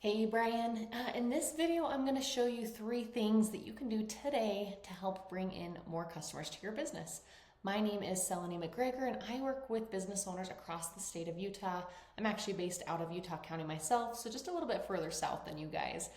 Hey Brian, in this video I'm going to show you 3 things that you can do today to help bring in more customers to your business. My name is Seleni and I work with business owners across the state of Utah. I'm actually based out of Utah County myself, so just a little bit further south than you guys.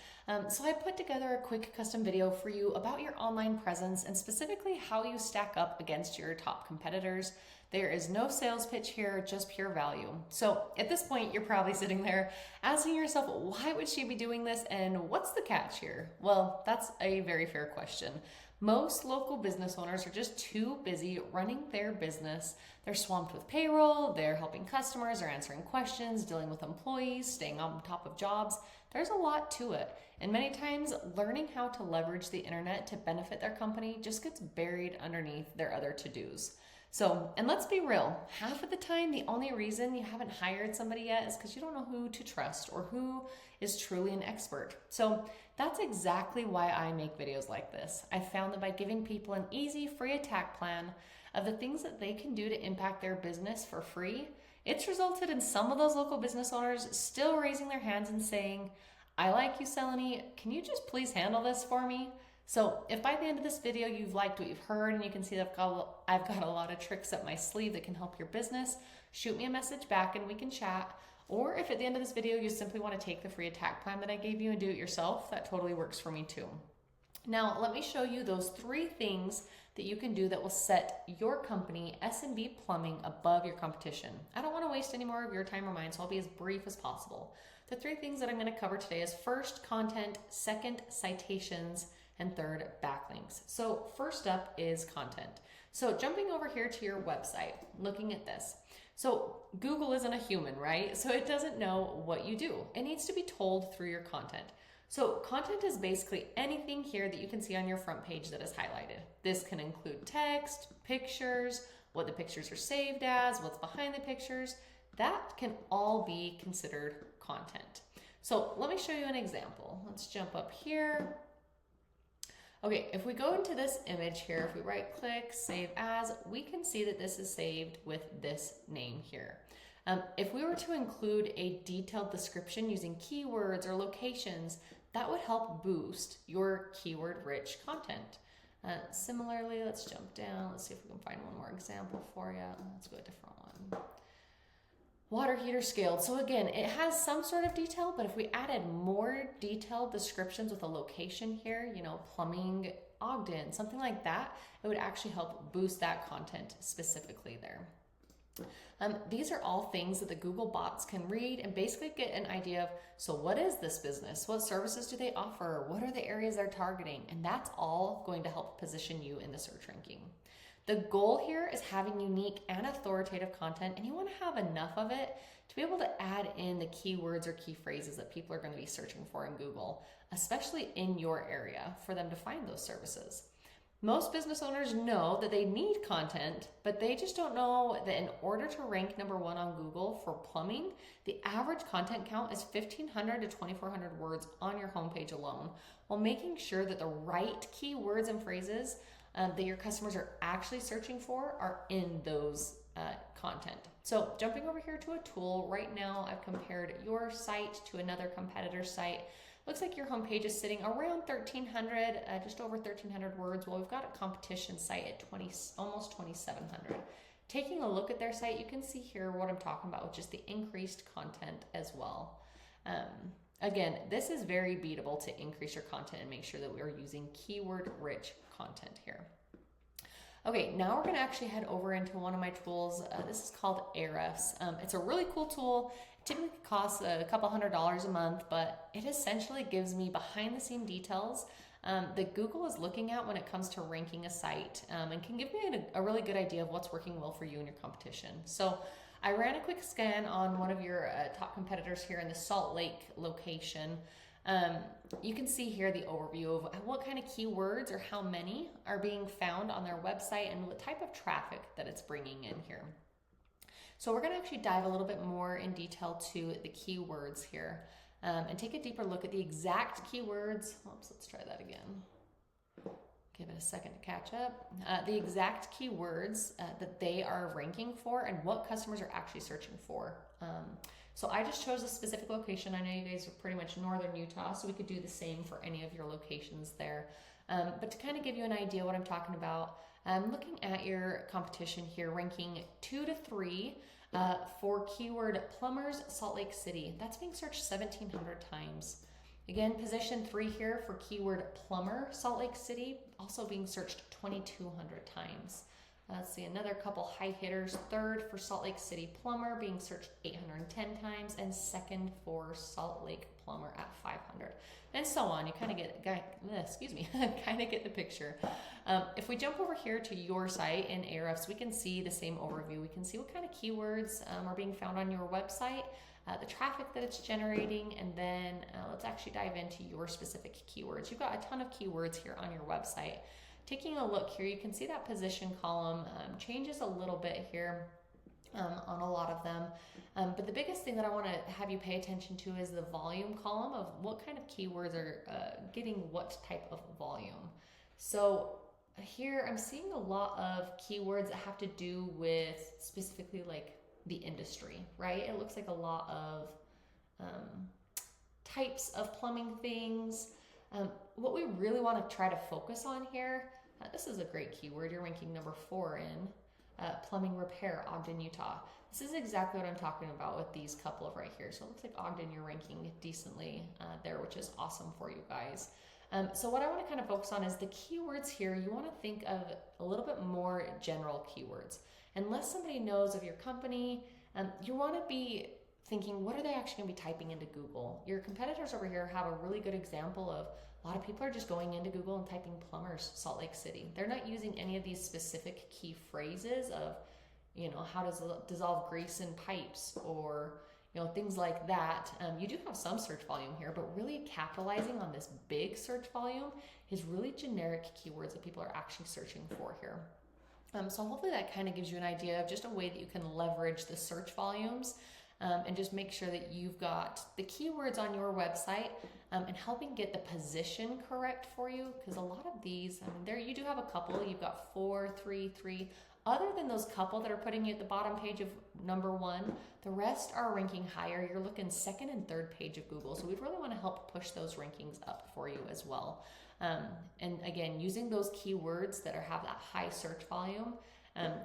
So I put together a quick custom video for you about your online presence and specifically how you stack up against your top competitors. There is no sales pitch here, just pure value. So at this point, you're probably sitting there asking yourself, why would she be doing this and what's the catch here? Well, that's a very fair question. Most local business owners are just too busy running their business. They're swamped with payroll, they're helping customers, they're answering questions, dealing with employees, staying on top of jobs. There's a lot to it. And many times, learning how to leverage the internet to benefit their company just gets buried underneath their other to-dos. So, and let's be real, half of the time, the only reason you haven't hired somebody yet is because you don't know who to trust or who is truly an expert. So that's exactly why I make videos like this. I found that by giving people an easy, free attack plan of the things that they can do to impact their business for free, it's resulted in some of those local business owners still raising their hands and saying, I like you, Seleni, can you just please handle this for me? So if by the end of this video you've liked what you've heard and you can see that I've got a lot of tricks up my sleeve that can help your business, shoot me a message back and we can chat. Or if at the end of this video you simply want to take the free attack plan that I gave you and do it yourself, that totally works for me too. Now let me show you those 3 things that you can do that will set your company, S&B Plumbing, above your competition. I don't want to waste any more of your time or mine, so I'll be as brief as possible. The 3 things that I'm going to cover today is first, content, second, citations, and third, backlinks. So first up is content. So jumping over here to your website, looking at this. So Google isn't a human, right? So it doesn't know what you do. It needs to be told through your content. So content is basically anything here that you can see on your front page that is highlighted. This can include text, pictures, what the pictures are saved as, what's behind the pictures. That can all be considered content. So let me show you an example. Let's jump up here. Okay, if we go into this image here, if we right click, save as, we can see that this is saved with this name here. If we were to include a detailed description using keywords or locations, that would help boost your keyword-rich content. Similarly, let's jump down. Let's see if we can find one more example for you. Let's go a different one. Water heater scaled. So again, it has some sort of detail, but if we added more detailed descriptions with a location here, plumbing, Ogden, something like that, it would actually help boost that content specifically there. These are all things that the Google bots can read and basically get an idea of, so what is this business? What services do they offer? What are the areas they're targeting? And that's all going to help position you in the search ranking. The goal here is having unique and authoritative content, and you want to have enough of it to be able to add in the keywords or key phrases that people are going to be searching for in Google, especially in your area, for them to find those services. Most business owners know that they need content, but they just don't know that in order to rank number 1 on Google for plumbing, the average content count is 1,500 to 2,400 words on your homepage alone, while making sure that the right keywords and phrases that your customers are actually searching for are in those content. So jumping over here to a tool, right now I've compared your site to another competitor's site. Looks like your homepage is sitting around 1,300, just over 1,300 words. Well, we've got a competition site at almost 2,700. Taking a look at their site, you can see here what I'm talking about, which is the increased content as well. Again, this is very beatable to increase your content and make sure that we are using keyword-rich content here. Okay, now we're going to actually head over into one of my tools. This is called Ahrefs. It's a really cool tool. It typically costs a couple $100s a month, but it essentially gives me behind-the-scene details that Google is looking at when it comes to ranking a site, and can give me a really good idea of what's working well for you and your competition. So I ran a quick scan on one of your top competitors here in the Salt Lake location. You can see here the overview of what kind of keywords or how many are being found on their website and what type of traffic that it's bringing in here. So we're going to actually dive a little bit more in detail to the keywords here and take a deeper look at the exact keywords. Oops, let's try that again. Give it a second to catch up. The exact keywords that they are ranking for and what customers are actually searching for. So I just chose a specific location. I know you guys are pretty much northern Utah, so we could do the same for any of your locations there. But to kind of give you an idea what I'm talking about, looking at your competition here, ranking 2 to 3 for keyword plumbers, Salt Lake City. That's being searched 1,700 times. Again, position 3 here for keyword plumber, Salt Lake City, also being searched 2,200 times. Let's see, another couple high hitters. 3rd for Salt Lake City plumber being searched 810 times, and 2nd for Salt Lake plumber at 500, and so on. You kind of get, kind of get the picture. If we jump over here to your site in Ahrefs, we can see the same overview. We can see what kind of keywords are being found on your website, the traffic that it's generating, and then let's actually dive into your specific keywords. You've got a ton of keywords here on your website. Taking a look here, you can see that position column changes a little bit here on a lot of them. But the biggest thing that I want to have you pay attention to is the volume column of what kind of keywords are getting what type of volume. So here I'm seeing a lot of keywords that have to do with specifically like the industry, right? It looks like a lot of types of plumbing things. What we really want to try to focus on here, this is a great keyword. You're ranking number 4 in plumbing repair, Ogden, Utah. This is exactly what I'm talking about with these couple of right here. So it looks like Ogden, you're ranking decently there, which is awesome for you guys. So what I want to kind of focus on is the keywords here. You want to think of a little bit more general keywords. Unless somebody knows of your company, you want to be thinking, what are they actually going to be typing into Google? Your competitors over here have a really good example of a lot of people are just going into Google and typing plumbers, Salt Lake City. They're not using any of these specific key phrases of, how to dissolve grease in pipes or, things like that. You do have some search volume here, but really capitalizing on this big search volume is really generic keywords that people are actually searching for here. So hopefully that kind of gives you an idea of just a way that you can leverage the search volumes and just make sure that you've got the keywords on your website and helping get the position correct for you, because a lot of these, there you do have a couple. You've got 4, 3, 3. Other than those couple that are putting you at the bottom page of number 1, the rest are ranking higher. You're looking 2nd and 3rd page of Google. So we'd really want to help push those rankings up for you as well. And again, using those keywords that have that high search volume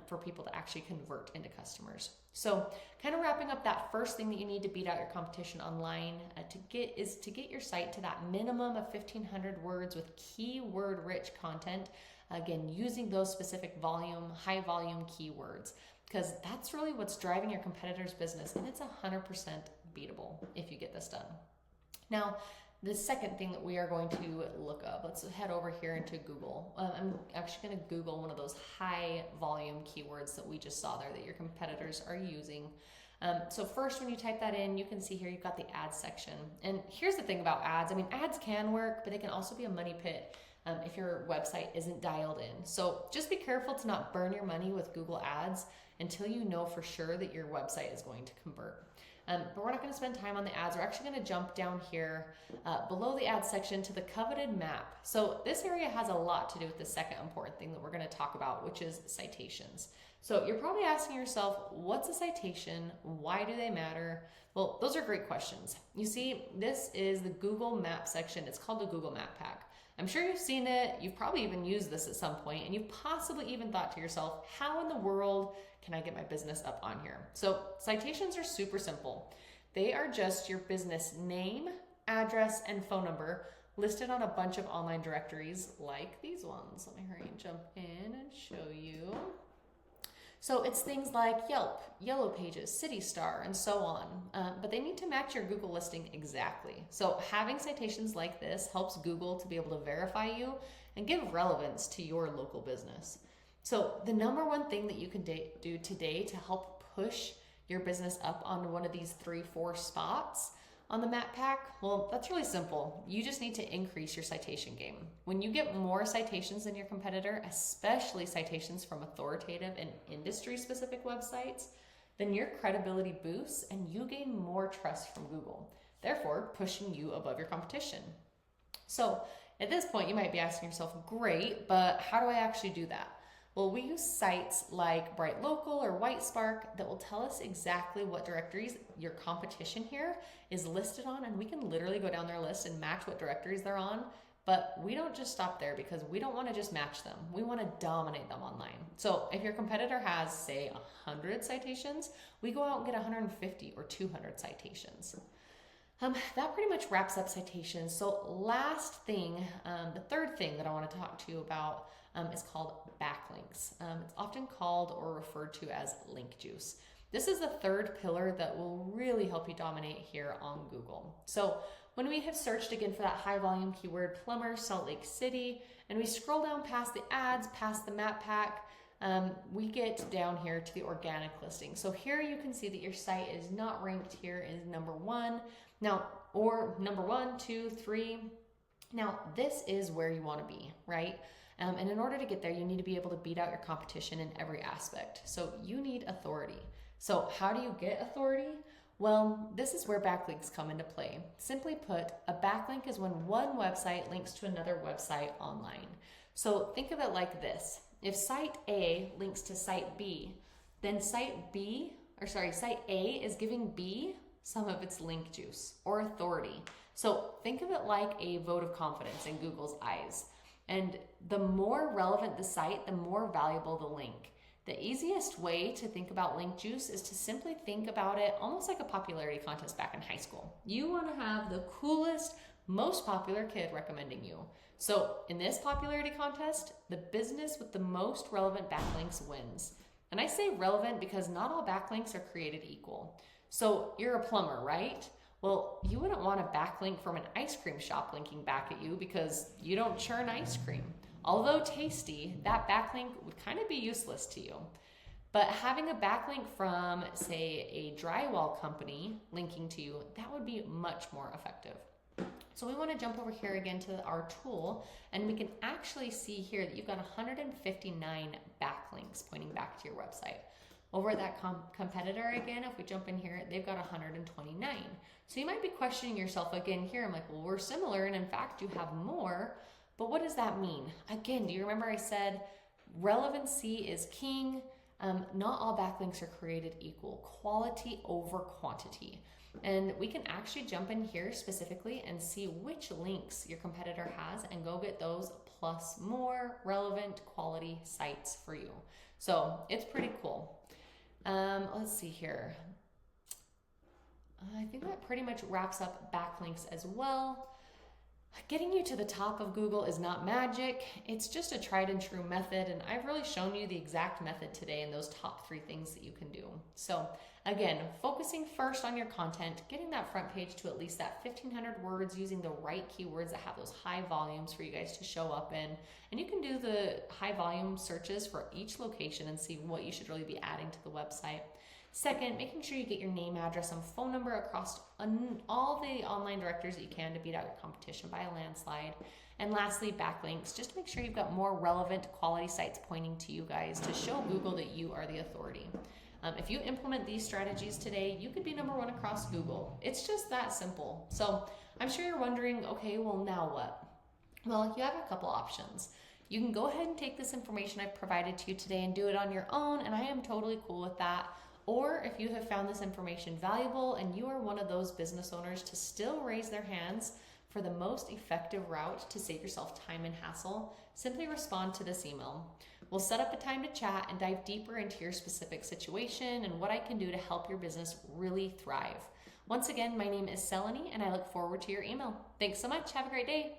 for people to actually convert into customers. So kind of wrapping up, that first thing that you need to beat out your competition online to get your site to that minimum of 1,500 words with keyword rich content. Again, using those specific high volume keywords, because that's really what's driving your competitor's business, and it's 100% beatable if you get this done. Now, the second thing that we are going to look up, let's head over here into Google. I'm actually going to Google one of those high volume keywords that we just saw there that your competitors are using. So first, when you type that in, you can see here you've got the ads section. And here's the thing about ads. Ads can work, but they can also be a money pit if your website isn't dialed in. So just be careful to not burn your money with Google Ads until you know for sure that your website is going to convert. But we're not going to spend time on the ads. We're actually going to jump down here below the ads section to the coveted map. So this area has a lot to do with the second important thing that we're going to talk about, which is citations. So you're probably asking yourself, what's a citation? Why do they matter? Well, those are great questions. You see, this is the Google Map section. It's called the Google Map Pack. I'm sure you've seen it. You've probably even used this at some point, and you've possibly even thought to yourself, how in the world can I get my business up on here? So citations are super simple. They are just your business name, address, and phone number listed on a bunch of online directories like these ones. Let me hurry and jump in and show you. So it's things like Yelp, Yellow Pages, City Star, and so on. But they need to match your Google listing exactly. So having citations like this helps Google to be able to verify you and give relevance to your local business. So the number one thing that you can do today to help push your business up on one of these 3-4 spots on the map pack, well, that's really simple. You just need to increase your citation game. When you get more citations than your competitor, especially citations from authoritative and industry-specific websites, then your credibility boosts and you gain more trust from Google, therefore pushing you above your competition. So at this point, you might be asking yourself, great, but how do I actually do that? Well, we use sites like Bright Local or White Spark that will tell us exactly what directories your competition here is listed on, and we can literally go down their list and match what directories they're on. But we don't just stop there because we don't want to just match them. We want to dominate them online. So if your competitor has, say, 100 citations, we go out and get 150 or 200 citations. That pretty much wraps up citations. So last thing, the third thing that I want to talk to you about is called backlinks. It's often called or referred to as link juice. This is the third pillar that will really help you dominate here on Google. So when we have searched again for that high volume keyword plumber, Salt Lake City, and we scroll down past the ads, past the map pack, we get down here to the organic listing. So here you can see that your site is not ranked here as number 1. Now, or number 1, 2, 3. Now, this is where you want to be, right? And in order to get there, you need to be able to beat out your competition in every aspect. So you need authority. So how do you get authority? Well, this is where backlinks come into play. Simply put, a backlink is when one website links to another website online. So think of it like this. If site A links to site B, then site A is giving B some of its link juice or authority. So think of it like a vote of confidence in Google's eyes. And the more relevant the site, the more valuable the link. The easiest way to think about link juice is to simply think about it almost like a popularity contest back in high school. You want to have the coolest, most popular kid recommending you. So in this popularity contest, the business with the most relevant backlinks wins. And I say relevant because not all backlinks are created equal. So you're a plumber, right? Well, you wouldn't want a backlink from an ice cream shop linking back at you because you don't churn ice cream. Although tasty, that backlink would kind of be useless to you. But having a backlink from, say, a drywall company linking to you, that would be much more effective. So we want to jump over here again to our tool, and we can actually see here that you've got 159 backlinks pointing back to your website. Over at that competitor again, if we jump in here, they've got 129. So you might be questioning yourself again here. I'm like, well, we're similar, and in fact, you have more. But what does that mean? Again, do you remember I said relevancy is king? Not all backlinks are created equal. Quality over quantity. And we can actually jump in here specifically and see which links your competitor has and go get those plus more relevant quality sites for you. So it's pretty cool. Let's see here. I think that pretty much wraps up backlinks as well. Getting you to the top of Google is not magic. It's just a tried and true method, and I've really shown you the exact method today and those top 3 things that you can do. So again, focusing first on your content, getting that front page to at least that 1,500 words using the right keywords that have those high volumes for you guys to show up in. And you can do the high volume searches for each location and see what you should really be adding to the website. Second, making sure you get your name, address, and phone number across all the online directories that you can to beat out your competition by a landslide. And lastly, backlinks, just to make sure you've got more relevant quality sites pointing to you guys to show Google that you are the authority. If you implement these strategies today, you could be number 1 across Google. It's just that simple. So I'm sure you're wondering, okay, well, now what? Well, you have a couple options. You can go ahead and take this information I've provided to you today and do it on your own, and I am totally cool with that. Or if you have found this information valuable and you are one of those business owners to still raise their hands for the most effective route to save yourself time and hassle, simply respond to this email. We'll set up a time to chat and dive deeper into your specific situation and what I can do to help your business really thrive. Once again, my name is Seleni, and I look forward to your email. Thanks so much. Have a great day.